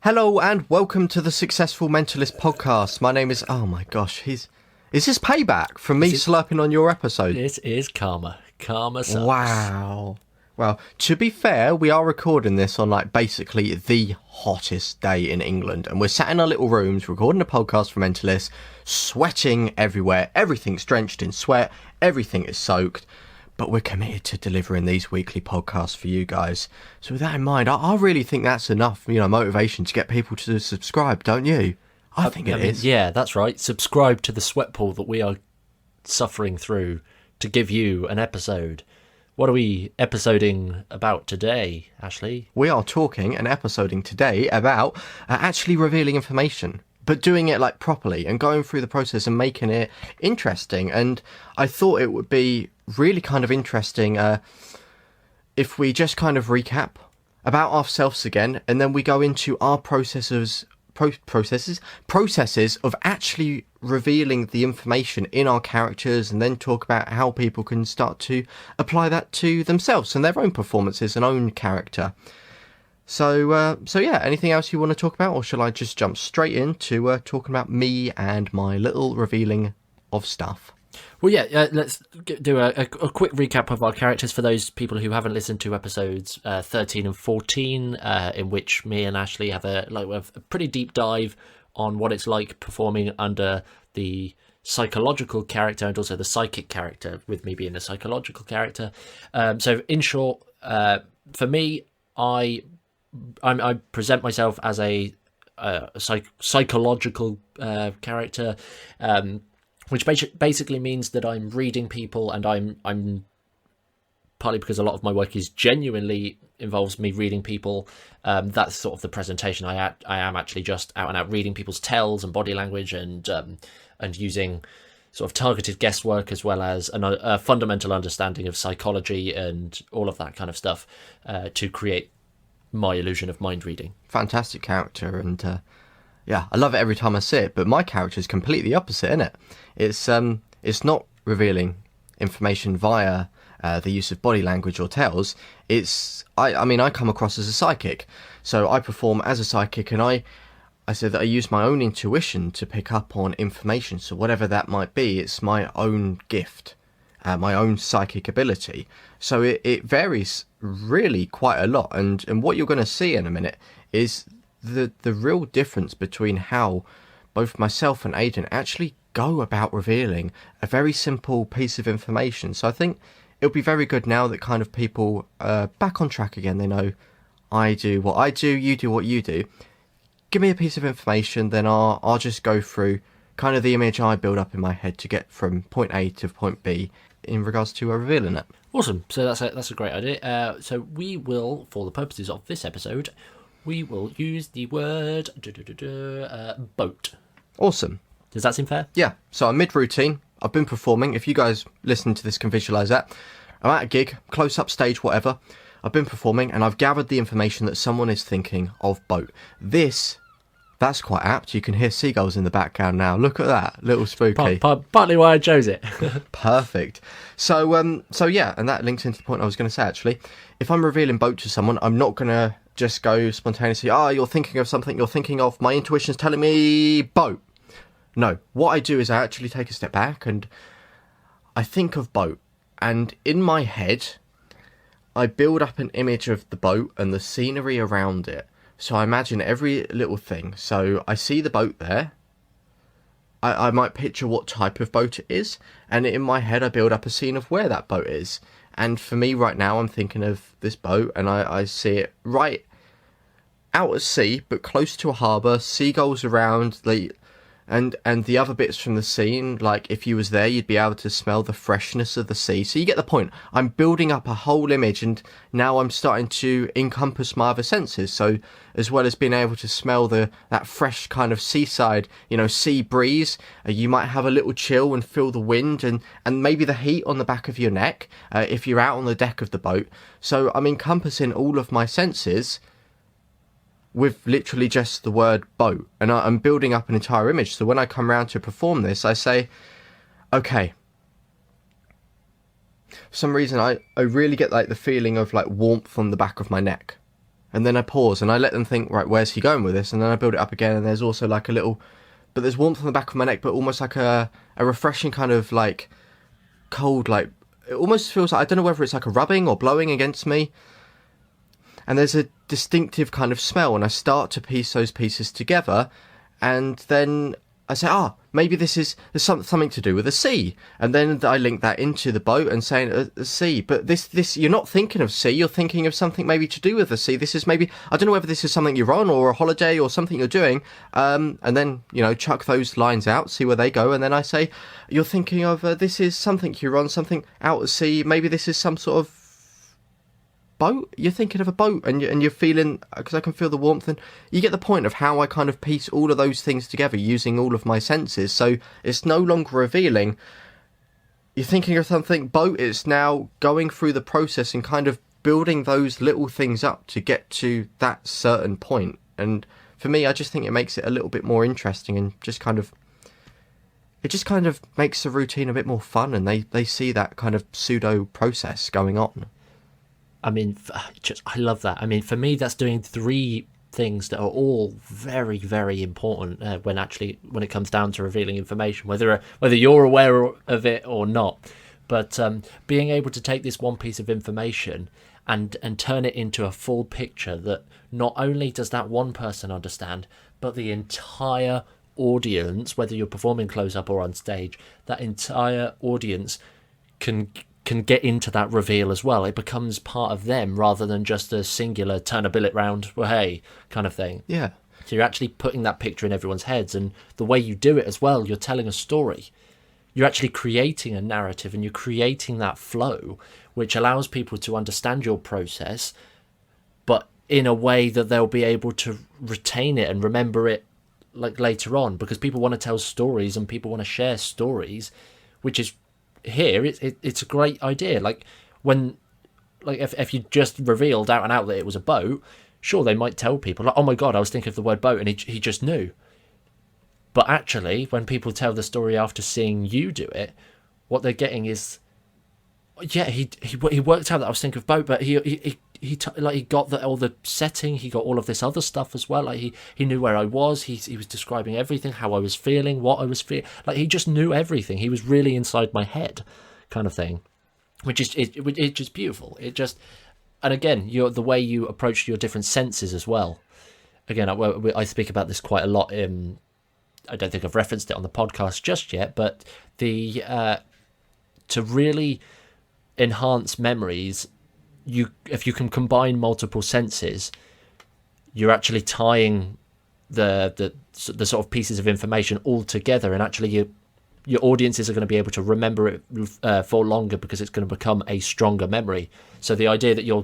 Hello and welcome to the Successful Mentalist podcast. My name is... Oh my gosh, is this payback from me slurping on your episode? This is karma. Karma sucks. Wow. Well, to be fair, we are recording this on basically the hottest day in England. And we're sat in our little rooms recording a podcast for Mentalist, sweating everywhere. Everything's drenched in sweat. Everything is soaked. But we're committed to delivering these weekly podcasts for you guys. So with that in mind, I really think that's enough, motivation to get people to subscribe, don't you? I think it is. Yeah, that's right. Subscribe to the sweat pool that we are suffering through to give you an episode. What are we episoding about today, Ashley? We are talking and episoding today about actually revealing information, but doing it properly and going through the process and making it interesting. And I thought it would be really kind of interesting if we just kind of recap about ourselves again, and then we go into our processes of actually revealing the information in our characters, and then talk about how people can start to apply that to themselves and their own performances and own character. So yeah, anything else you want to talk about, or shall I just jump straight into talking about me and my little revealing of stuff? Well, yeah, let's do a quick recap of our characters for those people who haven't listened to episodes 13 and 14, in which me and Ashley have a pretty deep dive on what it's like performing under the psychological character and also the psychic character, with me being the psychological character. So in short, for me, I present myself as a psychological character, which basically means that I'm reading people, and I'm partly because a lot of my work is genuinely involves me reading people. That's sort of the presentation. I am actually just out and out reading people's tells and body language, and using sort of targeted guesswork, as well as a fundamental understanding of psychology and all of that kind of stuff to create my illusion of mind reading. Fantastic character, and yeah, I love it every time I see it. But my character is completely opposite, isn't it? It's not revealing information via the use of body language or tells. I come across as a psychic, so I perform as a psychic, and I said that I use my own intuition to pick up on information. So whatever that might be, it's my own gift, my own psychic ability. So it varies really quite a lot, and what you're going to see in a minute is the real difference between how both myself and Aidan actually go about revealing a very simple piece of information. So I think it'll be very good now that kind of people are back on track again. They know I do what I do, you do what you do. Give me a piece of information, then I'll just go through kind of the image I build up in my head to get from point A to point B in regards to revealing it. Awesome. So that's a great idea. So we will, for the purposes of this episode, we will use the word boat. Awesome. Does that seem fair? Yeah. So I'm mid-routine. I've been performing. If you guys listening to this can visualise that. I'm at a gig, close-up stage, whatever. I've been performing, and I've gathered the information that someone is thinking of boat. That's quite apt. You can hear seagulls in the background now. Look at that. Little spooky. Partly why I chose it. Perfect. So yeah, and that links into the point I was going to say, actually. If I'm revealing boat to someone, I'm not going to just go spontaneously, you're thinking of something, you're thinking of, my intuition's telling me boat. No, what I do is I actually take a step back and I think of boat. And in my head, I build up an image of the boat and the scenery around it. So I imagine every little thing. So I see the boat there. I might picture what type of boat it is. And in my head, I build up a scene of where that boat is. And for me right now, I'm thinking of this boat, and I see it right out at sea, but close to a harbour, seagulls around, and the other bits from the scene, like if you was there, you'd be able to smell the freshness of the sea. So you get the point. I'm building up a whole image, and now I'm starting to encompass my other senses. So as well as being able to smell that fresh kind of seaside, sea breeze, you might have a little chill and feel the wind and maybe the heat on the back of your neck if you're out on the deck of the boat. So I'm encompassing all of my senses with literally just the word boat, and I'm building up an entire image. So when I come around to perform this, I say, okay, for some reason I really get the feeling of warmth on the back of my neck, and then I pause and I let them think, right, where's he going with this? And then I build it up again, and there's also like a little, but there's warmth on the back of my neck, but almost like a refreshing kind of like cold, like it almost feels like, I don't know whether it's like a rubbing or blowing against me. And there's a distinctive kind of smell, and I start to piece those pieces together, and then I say, maybe there's something to do with the sea, and then I link that into the boat and saying the sea. But this you're not thinking of sea, you're thinking of something maybe to do with the sea. This is maybe, I don't know whether this is something you're on or a holiday or something you're doing, and then chuck those lines out, see where they go, and then I say you're thinking of this is something you're on, something out at sea. Maybe this is some sort of boat, you're thinking of a boat, and you're feeling, because I can feel the warmth, and you get the point of how I kind of piece all of those things together using all of my senses. So it's no longer revealing, you're thinking of something boat, it's now going through the process and kind of building those little things up to get to that certain point. And for me, I just think it makes it a little bit more interesting, and just kind of makes the routine a bit more fun, and they see that kind of pseudo process going on. I mean, I love that. I mean, for me, that's doing three things that are all very, very important when it comes down to revealing information, whether you're aware of it or not. But being able to take this one piece of information and turn it into a full picture that not only does that one person understand, but the entire audience, whether you're performing close-up or on stage, that entire audience can get into that reveal as well. It becomes part of them rather than just a singular turn a billet round, well, hey, kind of thing. Yeah. So you're actually putting that picture in everyone's heads, and the way you do it as well, you're telling a story. You're actually creating a narrative, and you're creating that flow, which allows people to understand your process, but in a way that they'll be able to retain it and remember it like later on, because people want to tell stories and people want to share stories, which is here it's a great idea. Like when, like if you just revealed out and out that it was a boat, sure, they might tell people like, oh my god, I was thinking of the word boat, and he just knew. But actually, when people tell the story after seeing you do it, what they're getting is, yeah, he worked out that I was thinking of boat, but he got all the setting, he got all of this other stuff as well. Like he knew where I was. He was describing everything, how I was feeling, what I was feeling. Like he just knew everything. He was really inside my head, kind of thing, which is it's just beautiful. It just, and again, the way you approach your different senses as well. Again, I speak about this quite a lot. I don't think I've referenced it on the podcast just yet, but to really enhance memories, if you can combine multiple senses, you're actually tying the sort of pieces of information all together, and actually your audiences are going to be able to remember it for longer, because it's going to become a stronger memory. So the idea that you're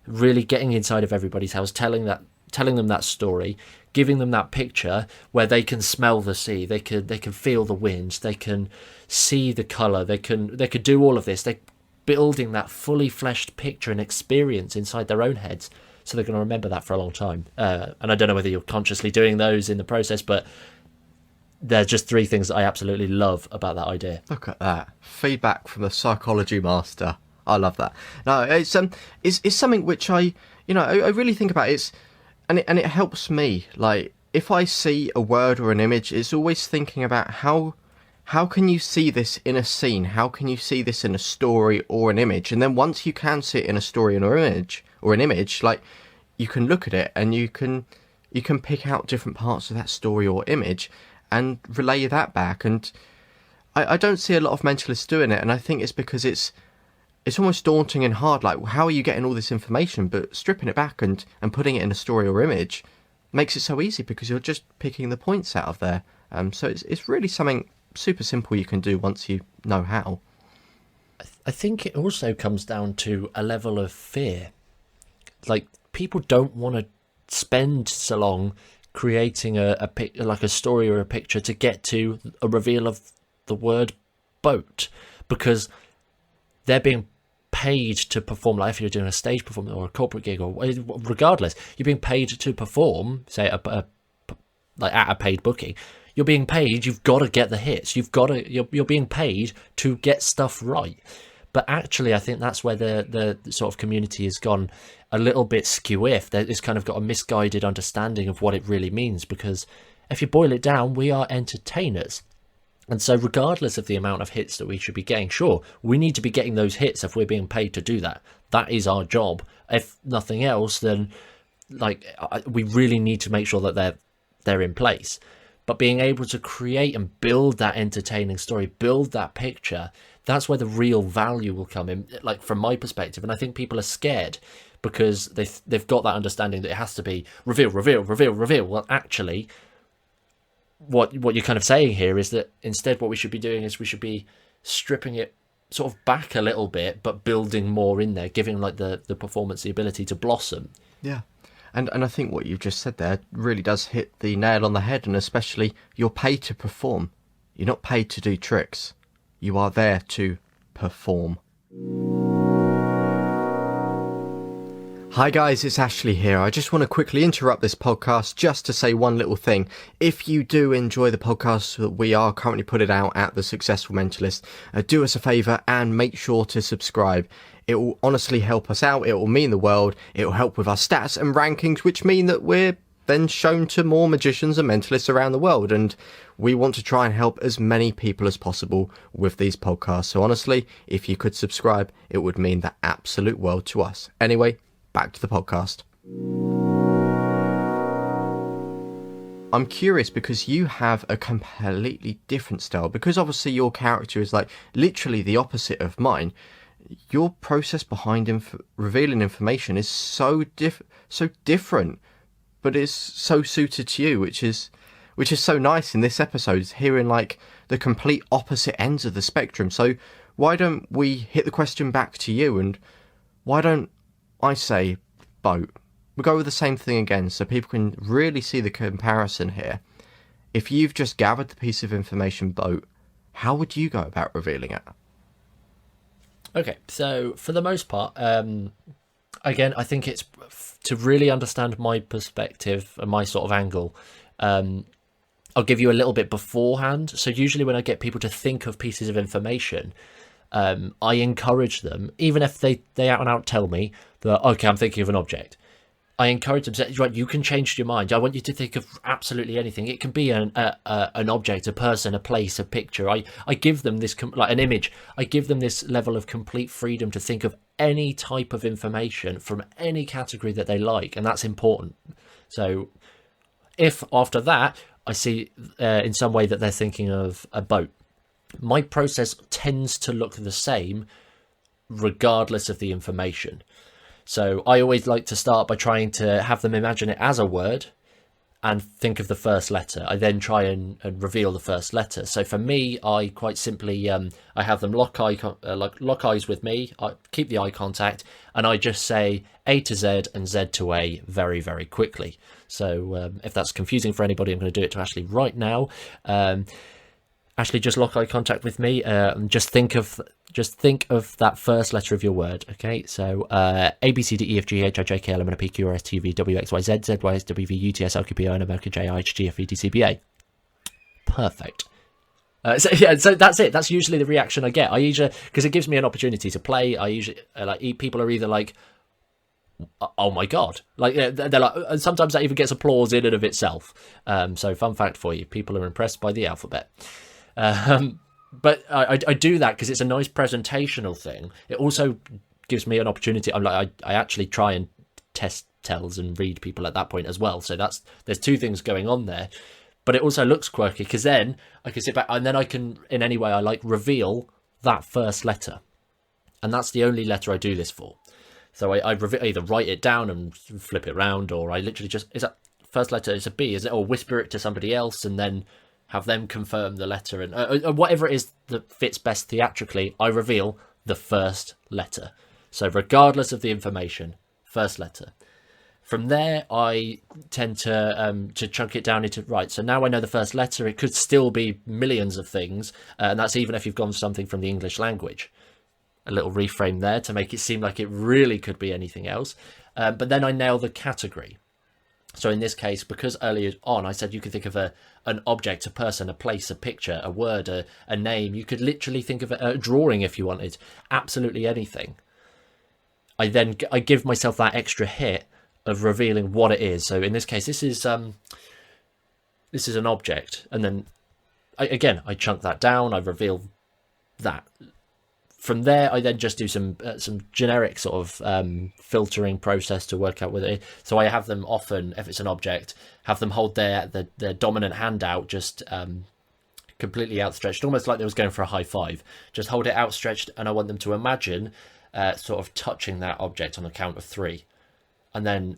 really getting inside of everybody's house, telling them that story, giving them that picture where they can smell the sea, they can feel the winds, they can see the colour, they could do all of this. They're building that fully fleshed picture and experience inside their own heads, so they're going to remember that for a long time. And I don't know whether you're consciously doing those in the process, but they're just three things that I absolutely love about that idea. Look at that feedback from the psychology master. I love that. No, it's something which I really think about. And it helps me. Like if I see a word or an image, it's always thinking about how can you see this in a scene? How can you see this in a story or an image? And then once you can see it in a story or an image, like you can look at it and you can pick out different parts of that story or image and relay that back. And I don't see a lot of mentalists doing it, and I think it's because it's almost daunting and hard. Like, how are you getting all this information? But stripping it back and putting it in a story or image makes it so easy, because you're just picking the points out of there. So it's really something super simple you can do once you know how. I think it also comes down to a level of fear. Like, people don't want to spend so long creating like a story or a picture to get to a reveal of the word boat, because they're being paid to perform. Like if you're doing a stage performance or a corporate gig, or regardless, you're being paid to perform, say like at a paid booking. You're being paid, you've got to get the hits, you're being paid to get stuff right. But actually, I think that's where the sort of community has gone a little bit skew-if. It's kind of got a misguided understanding of what it really means, because if you boil it down, we are entertainers. And so regardless of the amount of hits that we should be getting, sure, we need to be getting those hits if we're being paid to do that. That is our job. If nothing else, then we really need to make sure that they're in place. But being able to create and build that entertaining story, build that picture, that's where the real value will come in, like from my perspective. And I think people are scared because they've got that understanding that it has to be reveal, reveal, reveal, reveal. Well, actually, what you're kind of saying here is that instead what we should be doing is we should be stripping it sort of back a little bit, but building more in there, giving like the performance the ability to blossom. Yeah. And I think what you've just said there really does hit the nail on the head, and especially you're paid to perform. You're not paid to do tricks. You are there to perform. Hi guys, it's Ashley here. I just want to quickly interrupt this podcast just to say one little thing. If you do enjoy the podcast that we are currently putting out at The Successful Mentalist, do us a favour and make sure to subscribe. It will honestly help us out. It will mean the world. It will help with our stats and rankings, which mean that we're then shown to more magicians and mentalists around the world. And we want to try and help as many people as possible with these podcasts. So honestly, if you could subscribe, it would mean the absolute world to us. Anyway, back to the podcast. I'm curious because you have a completely different style, because obviously your character is like literally the opposite of mine. Your process behind revealing information is so different, but it's so suited to you, which is so nice in this episode, is hearing like the complete opposite ends of the spectrum. So why don't we hit the question back to you, and why don't I say boat? We'll go with the same thing again so people can really see the comparison here. If you've just gathered the piece of information boat, how would you go about revealing it? Okay, so for the most part, again, I think it's to really understand my perspective and my sort of angle. I'll give you a little bit beforehand. So usually when I get people to think of pieces of information, I encourage them, even if they out and out tell me that, okay, I'm thinking of an object. I encourage them to say, right, you can change your mind. I want you to think of absolutely anything. It can be an object, a person, a place, a picture. I give them this, like an image. I give them this level of complete freedom to think of any type of information from any category that they like, and that's important. So if after that I see in some way that they're thinking of a boat, my process tends to look the same regardless of the information. So I always like to start by trying to have them imagine it as a word and think of the first letter. I then try and reveal the first letter. So for me, I quite simply I have them lock eyes with me. I keep the eye contact, and I just say A to Z and Z to A very, very quickly. So if that's confusing for anybody, I'm going to do it to Ashley right now. Ashley, just lock eye contact with me, and just think of that first letter of your word. Okay, so A B C D E F G H I J K L M N O P Q R S T U V W X Y Z Z Y S W V U T S L Q P O N America J I H G F E D C B A. Perfect. So that's it. That's usually the reaction I get. I usually, because it gives me an opportunity to play. I usually people are either like, oh my god, like they're like, and sometimes that even gets applause in and of itself. So fun fact for you, people are impressed by the alphabet. But I do that because it's a nice presentational thing. It also gives me an opportunity. I actually try and test tells and read people at that point as well. So there's two things going on there. But it also looks quirky because then I can sit back and then I can, in any way I like, reveal that first letter. And that's the only letter I do this for. So I either write it down and flip it around, or I literally just, is that first letter, is a B, is it? Or whisper it to somebody else and then have them confirm the letter. And whatever it is that fits best theatrically, I reveal the first letter. So regardless of the information, first letter. From there, I tend to chunk it down into, right, so now I know the first letter. It could still be millions of things, and that's even if you've gone something from the English language. A little reframe there to make it seem like it really could be anything else. But then I nail the category. So in this case, because earlier on I said you could think of an object, a person, a place, a picture, a word, a name. You could literally think of a drawing if you wanted, absolutely anything. I give myself that extra hit of revealing what it is. So in this case, this is an object, and then I chunk that down. I reveal that. From there, I then just do some generic sort of filtering process to work out whether it. So I have them often, if it's an object, have them hold their dominant hand out, just completely outstretched, almost like they was going for a high five. Just hold it outstretched, and I want them to imagine sort of touching that object on a count of 3, and then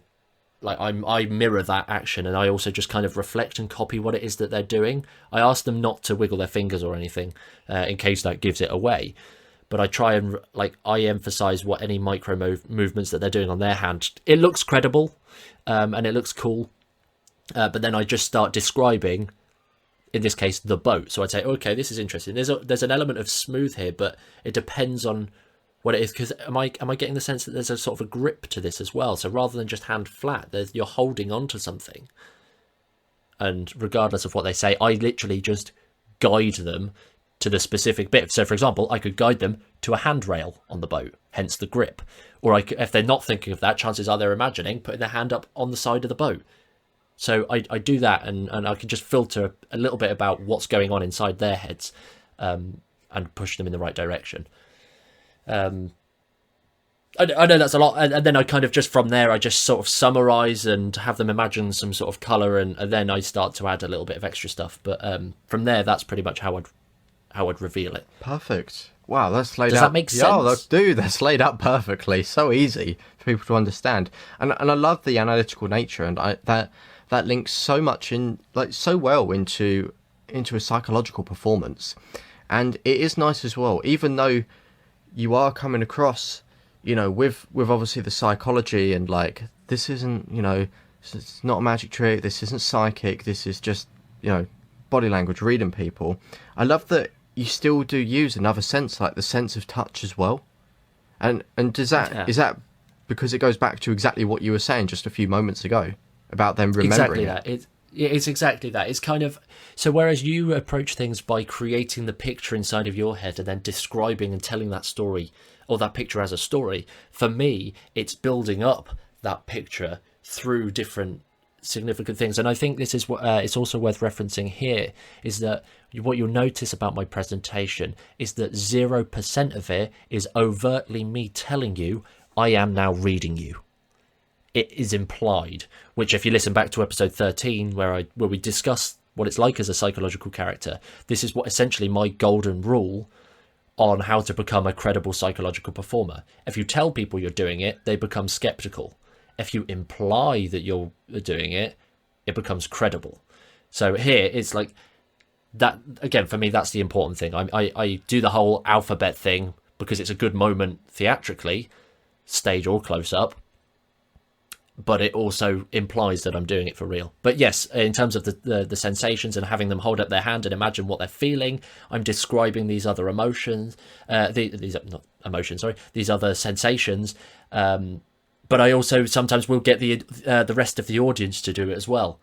like I mirror that action, and I also just kind of reflect and copy what it is that they're doing. I ask them not to wiggle their fingers or anything, in case that gives it away. But I try and I emphasize what any micro movements that they're doing on their hand. It looks credible, and it looks cool. But then I just start describing, in this case, the boat. So I'd say, okay, this is interesting. There's an element of smooth here, but it depends on what it is. Because am I getting the sense that there's a sort of a grip to this as well? So rather than just hand flat, you're holding on to something. And regardless of what they say, I literally just guide them to the specific bit. So, for example, I could guide them to a handrail on the boat, hence the grip. Or if they're not thinking of that, chances are they're imagining putting their hand up on the side of the boat. So I do that, and I can just filter a little bit about what's going on inside their heads, and push them in the right direction. I know that's a lot, and then I kind of just from there I just sort of summarize and have them imagine some sort of color, and then I start to add a little bit of extra stuff. But from there, that's pretty much how I'd reveal it. Perfect. Wow, that's laid out. Does that make sense? Yeah, that's laid out perfectly. So easy for people to understand, and I love the analytical nature, and that links so much so well into a psychological performance, and it is nice as well. Even though you are coming across, with obviously the psychology and this isn't, it's not a magic trick. This isn't psychic. This is just body language, reading people. I love that you still do use another sense, like the sense of touch as well. And is that because it goes back to exactly what you were saying just a few moments ago about them remembering exactly that. It's exactly that. It's kind of so. Whereas you approach things by creating the picture inside of your head and then describing and telling that story or that picture as a story, for me, it's building up that picture through different significant things. And I think this is what it's also worth referencing here, is that what you'll notice about my presentation is that 0% of it is overtly me telling you I am now reading you. It is implied, which if you listen back to episode 13 where we discuss what it's like as a psychological character, this is what essentially my golden rule on how to become a credible psychological performer. If you tell people you're doing it, they become skeptical. If you imply that you're doing it, it becomes credible. So here it's like that again. For me, that's the important thing. I do the whole alphabet thing because it's a good moment theatrically, stage or close up, but it also implies that I'm doing it for real. But yes, in terms of the sensations and having them hold up their hand and imagine what they're feeling, I'm describing these other emotions, these other sensations. But I also sometimes will get the rest of the audience to do it as well.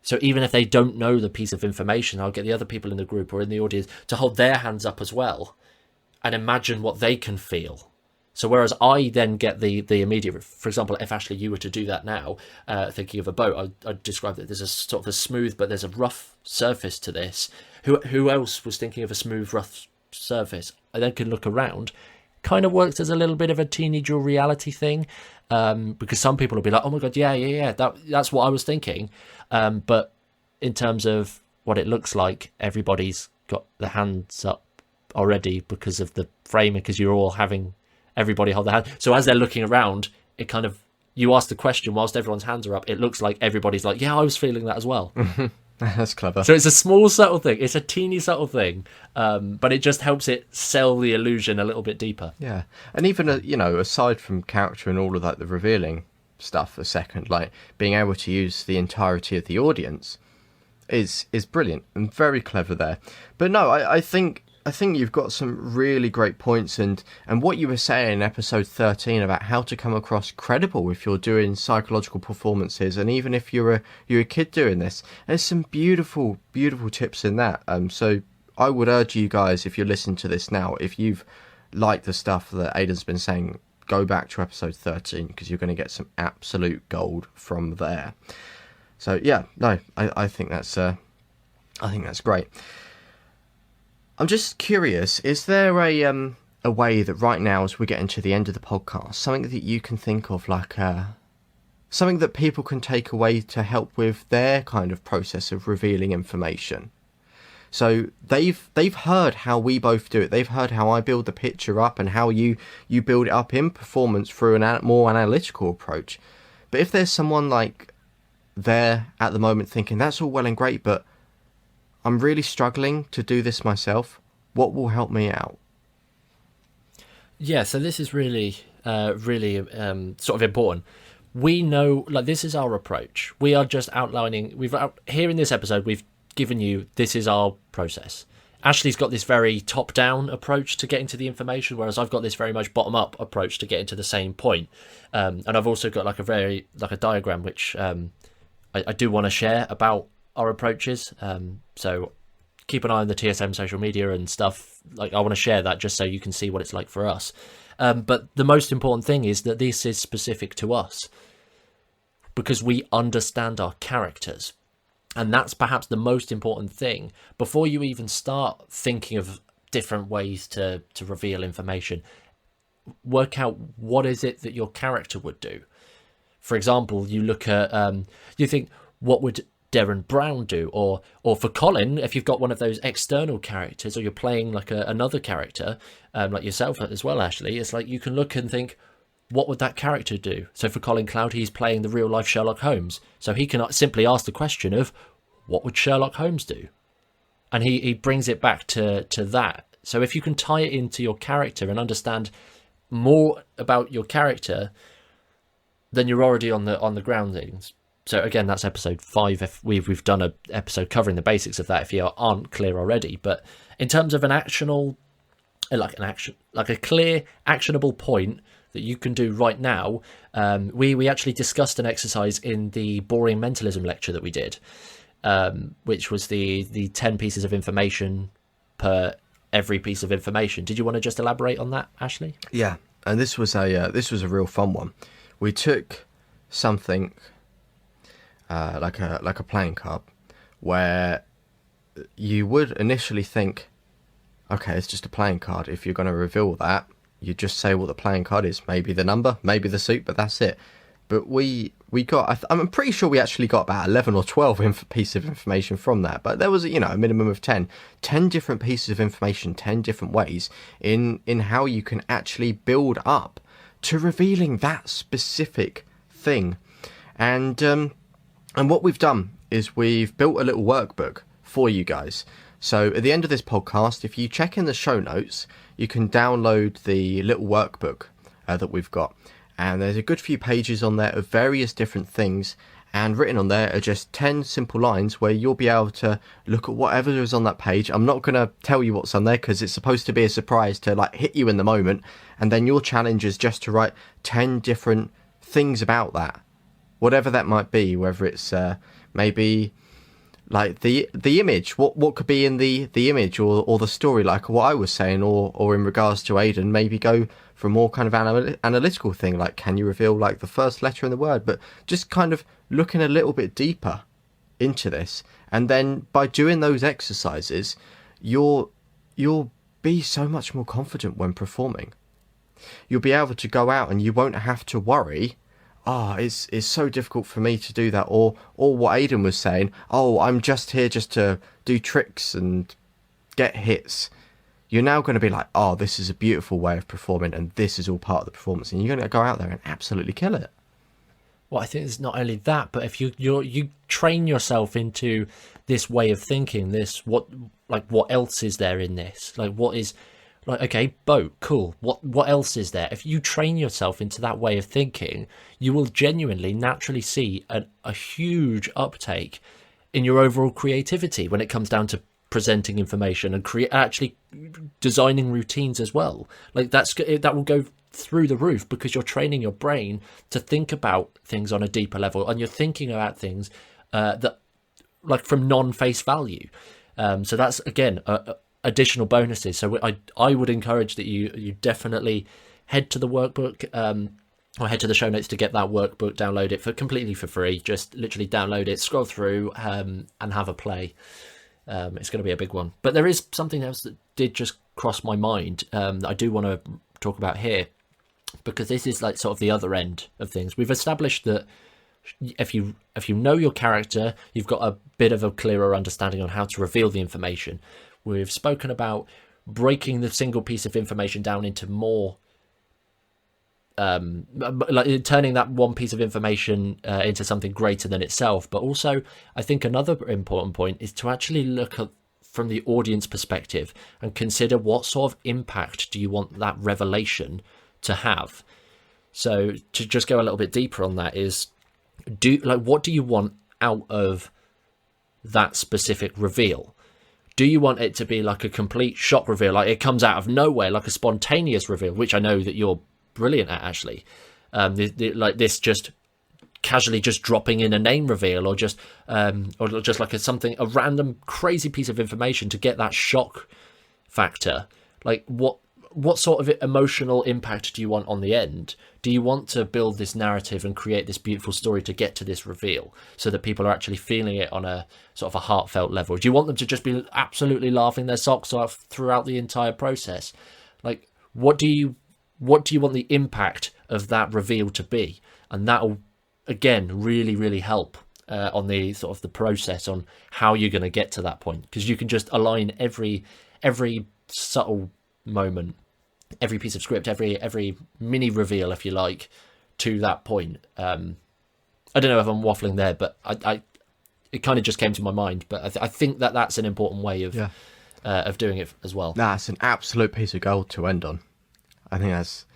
So even if they don't know the piece of information, I'll get the other people in the group or in the audience to hold their hands up as well and imagine what they can feel. So whereas I then get the immediate, for example, if Ashley, you were to do that now, thinking of a boat, I'd describe that there's a sort of a smooth, but there's a rough surface to this. Who else was thinking of a smooth, rough surface? I then can look around. Kind of works as a little bit of a teeny dual reality thing, because some people will be like, oh my god, yeah, that's what I was thinking. But in terms of what it looks like, everybody's got the hands up already because of the framing, because you're all having everybody hold their hand. So as they're looking around, it kind of, you ask the question whilst everyone's hands are up, it looks like everybody's like, yeah, I was feeling that as well. That's clever. So it's a small, subtle thing. It's a teeny, subtle thing, but it just helps it sell the illusion a little bit deeper. Yeah, and even aside from character and all of that, the revealing stuff, a second, like being able to use the entirety of the audience is brilliant and very clever there. But no, I think think you've got some really great points, and what you were saying in episode 13 about how to come across credible if you're doing psychological performances, and even if you're a kid doing this, there's some beautiful tips in that. So I would urge you guys, if you're listening to this now, if you've liked the stuff that Aidan's been saying, go back to episode 13 because you're going to get some absolute gold from there. So yeah, no, I think that's great. I'm just curious, is there a way that right now, as we get into the end of the podcast, something that you can think of, like something that people can take away to help with their kind of process of revealing information? So they've heard how we both do it. They've heard how I build the picture up and how you build it up in performance through a more analytical approach. But if there's someone like there at the moment thinking, that's all well and great, but I'm really struggling to do this myself, what will help me out? Yeah, so this is really sort of important. We know, like, this is our approach. We are just outlining, here in this episode, we've given you, this is our process. Ashley's got this very top-down approach to getting to the information, whereas I've got this very much bottom-up approach to getting to the same point. And I've also got like a diagram, which I do want to share about our approaches. So keep an eye on the TSM social media and stuff. Like, I want to share that just so you can see what it's like for us. But the most important thing is that this is specific to us because we understand our characters. And that's perhaps the most important thing. Before you even start thinking of different ways to reveal information, work out what is it that your character would do. For example, you look at, you think, what would Derren Brown do? Or for Colin, if you've got one of those external characters, or you're playing like another character, like yourself as well, Ashley, it's like you can look and think, what would that character do? So for Colin Cloud, he's playing the real life Sherlock Holmes. So he can simply ask the question of, what would Sherlock Holmes do? And he brings it back to that. So if you can tie it into your character and understand more about your character, then you're already on the groundings. So again, that's episode 5. If we've done an episode covering the basics of that, if you aren't clear already. But in terms of a clear actionable point that you can do right now, we actually discussed an exercise in the boring mentalism lecture that we did, which was the 10 pieces of information per every piece of information. Did you want to just elaborate on that, Ashley? Yeah, and this was a real fun one. We took something like a playing card, where you would initially think, okay, it's just a playing card. If you're going to reveal that, you just say what the playing card is, maybe the number, maybe the suit, but that's it. But we got, I'm pretty sure we actually got about 11 or 12 pieces of information from that. But there was, a minimum of 10 different pieces of information, 10 different ways in how you can actually build up to revealing that specific thing. And what we've done is we've built a little workbook for you guys. So at the end of this podcast, if you check in the show notes, you can download the little workbook that we've got. And there's a good few pages on there of various different things. And written on there are just 10 simple lines where you'll be able to look at whatever is on that page. I'm not going to tell you what's on there because it's supposed to be a surprise to like hit you in the moment. And then your challenge is just to write 10 different things about that. Whatever that might be, whether it's maybe like the image, what could be in the image or the story, like what I was saying, or in regards to Aidan, maybe go for a more kind of analytical thing, like can you reveal like the first letter in the word, but just kind of looking a little bit deeper into this. And then by doing those exercises, you'll be so much more confident when performing. You'll be able to go out and you won't have to worry, it's so difficult for me to do that, or what Aidan was saying, I'm just here just to do tricks and get hits. You're now going to be like, this is a beautiful way of performing, and this is all part of the performance, and you're going to go out there and absolutely kill it. Well, I think it's not only that, but if you train yourself into this way of thinking, what else is there in this? Like, what is, like, okay, boat, cool. What else is there? If you train yourself into that way of thinking, you will genuinely, naturally see a huge uptake in your overall creativity when it comes down to presenting information and actually designing routines as well. Like that will go through the roof, because you're training your brain to think about things on a deeper level, and you're thinking about things that like from non-face value. So that's again additional bonuses. So I would encourage that you definitely head to the workbook, or head to the show notes to get that workbook, download it completely for free. Just literally download it, scroll through, and have a play. It's going to be a big one. But there is something else that did just cross my mind that I do want to talk about here, because this is like sort of the other end of things. We've established that if you know your character, you've got a bit of a clearer understanding on how to reveal the information. We've spoken about breaking the single piece of information down into more, like turning that one piece of information into something greater than itself. But also, I think another important point is to actually look at from the audience perspective and consider what sort of impact do you want that revelation to have. So to just go a little bit deeper on that is, what do you want out of that specific reveal? Do you want it to be like a complete shock reveal, like it comes out of nowhere, like a spontaneous reveal, which I know that you're brilliant at, Ashley, like this just casually just dropping in a name reveal, or just like a random crazy piece of information to get that shock factor? Like what sort of emotional impact do you want on the end? Do you want to build this narrative and create this beautiful story to get to this reveal, so that people are actually feeling it on a sort of a heartfelt level? Do you want them to just be absolutely laughing their socks off throughout the entire process? Like, what do you want the impact of that reveal to be? And that'll, again, really, really help on the sort of the process on how you're going to get to that point, because you can just align every subtle moment, every piece of script, every mini reveal, if you like, to that point. I don't know if I'm waffling there, but it kind of just came to my mind. But I think that's an important way of doing it as well. That's an absolute piece of gold to end on. I think that's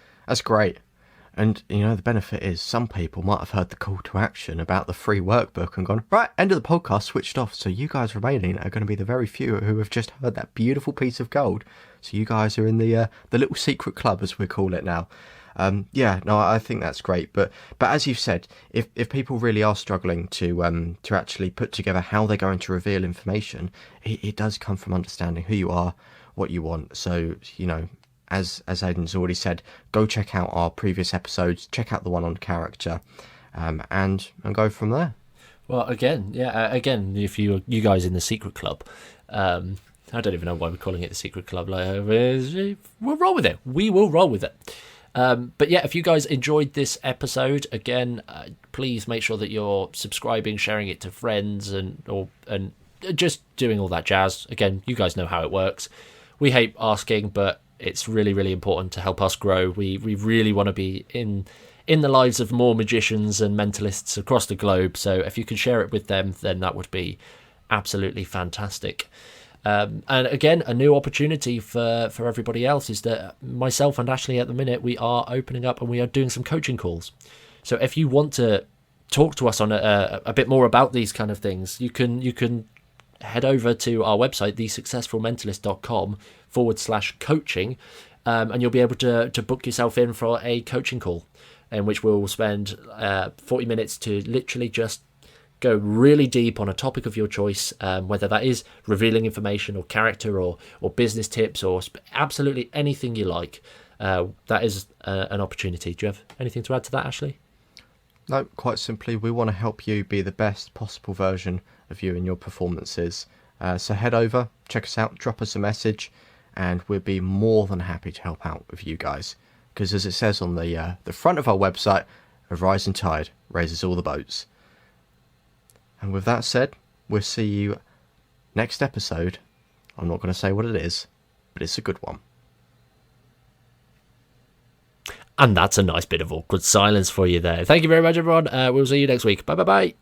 great. And, the benefit is some people might have heard the call to action about the free workbook and gone, right, end of the podcast, switched off. So you guys remaining are going to be the very few who have just heard that beautiful piece of gold. So you guys are in the little secret club, as we call it now. I think that's great. But as you've said, if people really are struggling to actually put together how they're going to reveal information, it does come from understanding who you are, what you want. So, as Aidan's already said, go check out our previous episodes, check out the one on character, and go from there. Well, again, if you guys in the secret club, I don't even know why we're calling it the secret club. We'll roll with it. We will roll with it. But yeah, if you guys enjoyed this episode, again, please make sure that you're subscribing, sharing it to friends, and just doing all that jazz. Again, you guys know how it works. We hate asking, but it's really, really important to help us grow. We really want to be in the lives of more magicians and mentalists across the globe. So if you can share it with them, then that would be absolutely fantastic. And again, a new opportunity for everybody else is that myself and Ashley at the minute, we are opening up and we are doing some coaching calls. So if you want to talk to us on a bit more about these kind of things, you can head over to our website, thesuccessfulmentalist.com/coaching, and you'll be able to book yourself in for a coaching call, in which we'll spend 40 minutes to literally just go really deep on a topic of your choice, whether that is revealing information or character or business tips or absolutely anything you like. That is an opportunity. Do you have anything to add to that, Ashley? No, quite simply, we want to help you be the best possible version of you in your performances. So head over, check us out, drop us a message, and we'll be more than happy to help out with you guys. Because as it says on the front of our website, a rising tide raises all the boats. And with that said, we'll see you next episode. I'm not going to say what it is, but it's a good one. And that's a nice bit of awkward silence for you there. Thank you very much, everyone. We'll see you next week. Bye.